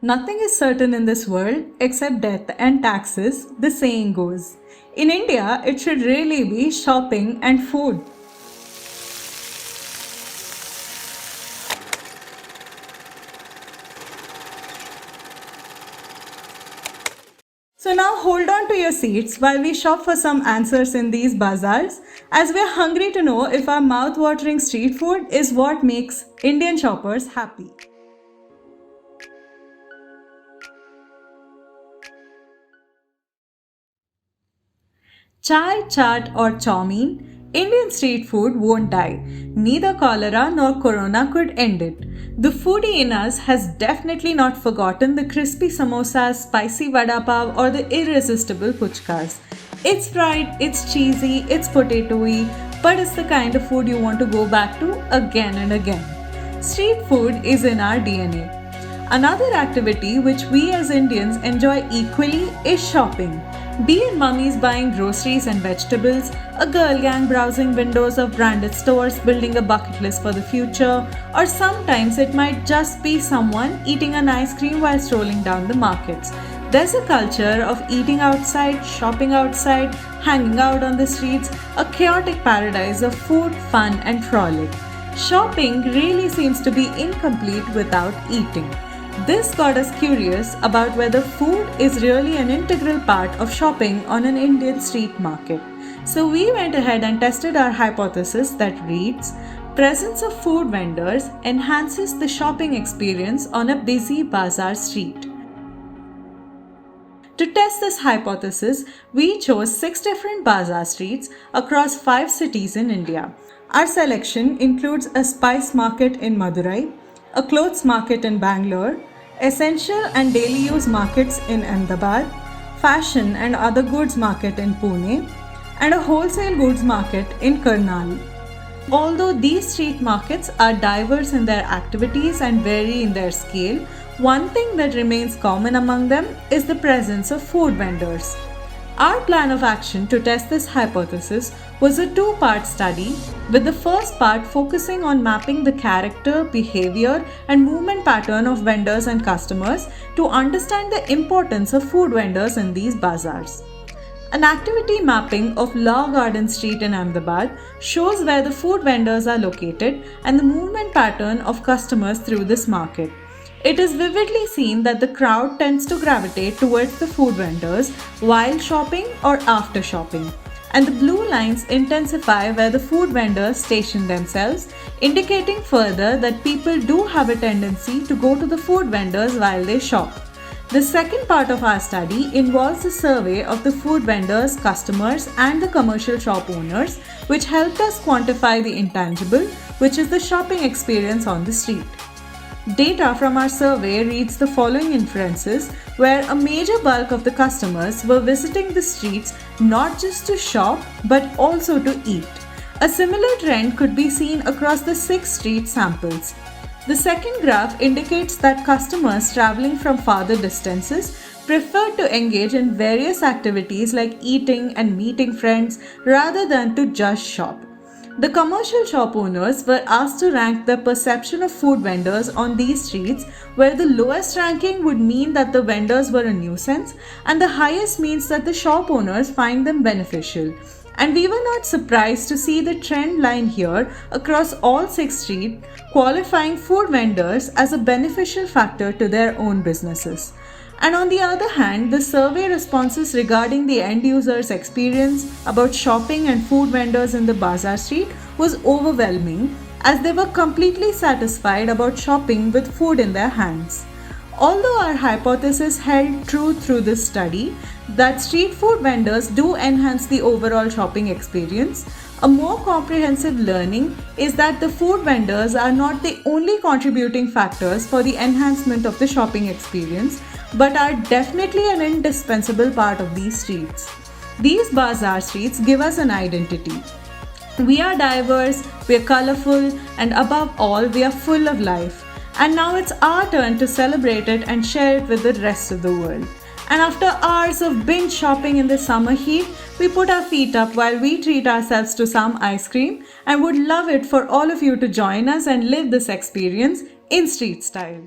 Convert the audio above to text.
Nothing is certain in this world except death and taxes, the saying goes. In India, it should really be shopping and food. So now hold on to your seats while we shop for some answers in these bazaars, as we're hungry to know if our mouth-watering street food is what makes Indian shoppers happy. Chai, chaat or chow mein, Indian street food won't die. Neither cholera nor corona could end it. The foodie in us has definitely not forgotten the crispy samosas, spicy vada pav or the irresistible puchkas. It's fried, it's cheesy, it's potatoey, but it's the kind of food you want to go back to again and again. Street food is in our DNA. Another activity which we as Indians enjoy equally is shopping. Be it mummies buying groceries and vegetables, a girl gang browsing windows of branded stores building a bucket list for the future, or sometimes it might just be someone eating an ice cream while strolling down the markets. There's a culture of eating outside, shopping outside, hanging out on the streets, a chaotic paradise of food, fun, and frolic. Shopping really seems to be incomplete without eating. This got us curious about whether food is really an integral part of shopping on an Indian street market. So we went ahead and tested our hypothesis that reads, presence of food vendors enhances the shopping experience on a busy bazaar street. To test this hypothesis, we chose 6 different bazaar streets across 5 cities in India. Our selection includes a spice market in Madurai, a clothes market in Bangalore, essential and daily use markets in Ahmedabad, fashion and other goods market in Pune, and a wholesale goods market in Karnal. Although these street markets are diverse in their activities and vary in their scale, one thing that remains common among them is the presence of food vendors. Our plan of action to test this hypothesis was a 2-part study, with the first part focusing on mapping the character, behavior, and movement pattern of vendors and customers to understand the importance of food vendors in these bazaars. An activity mapping of Law Garden Street in Ahmedabad shows where the food vendors are located and the movement pattern of customers through this market. It is vividly seen that the crowd tends to gravitate towards the food vendors while shopping or after shopping, and the blue lines intensify where the food vendors station themselves, indicating further that people do have a tendency to go to the food vendors while they shop. The second part of our study involves a survey of the food vendors, customers, and the commercial shop owners, which helped us quantify the intangible, which is the shopping experience on the street. Data from our survey reads the following inferences, where a major bulk of the customers were visiting the streets not just to shop but also to eat. A similar trend could be seen across the 6 street samples. The second graph indicates that customers traveling from farther distances prefer to engage in various activities like eating and meeting friends rather than to just shop. The commercial shop owners were asked to rank their perception of food vendors on these streets, where the lowest ranking would mean that the vendors were a nuisance and the highest means that the shop owners find them beneficial. And we were not surprised to see the trend line here across all 6 streets, qualifying food vendors as a beneficial factor to their own businesses. And on the other hand, the survey responses regarding the end user's experience about shopping and food vendors in the bazaar street was overwhelming, as they were completely satisfied about shopping with food in their hands. Although our hypothesis held true through this study, that street food vendors do enhance the overall shopping experience, a more comprehensive learning is that the food vendors are not the only contributing factors for the enhancement of the shopping experience, but are definitely an indispensable part of these streets. These bazaar streets give us an identity. We are diverse, we are colorful, and above all, we are full of life. And now it's our turn to celebrate it and share it with the rest of the world. And after hours of binge shopping in the summer heat, we put our feet up while we treat ourselves to some ice cream and would love it for all of you to join us and live this experience in street style.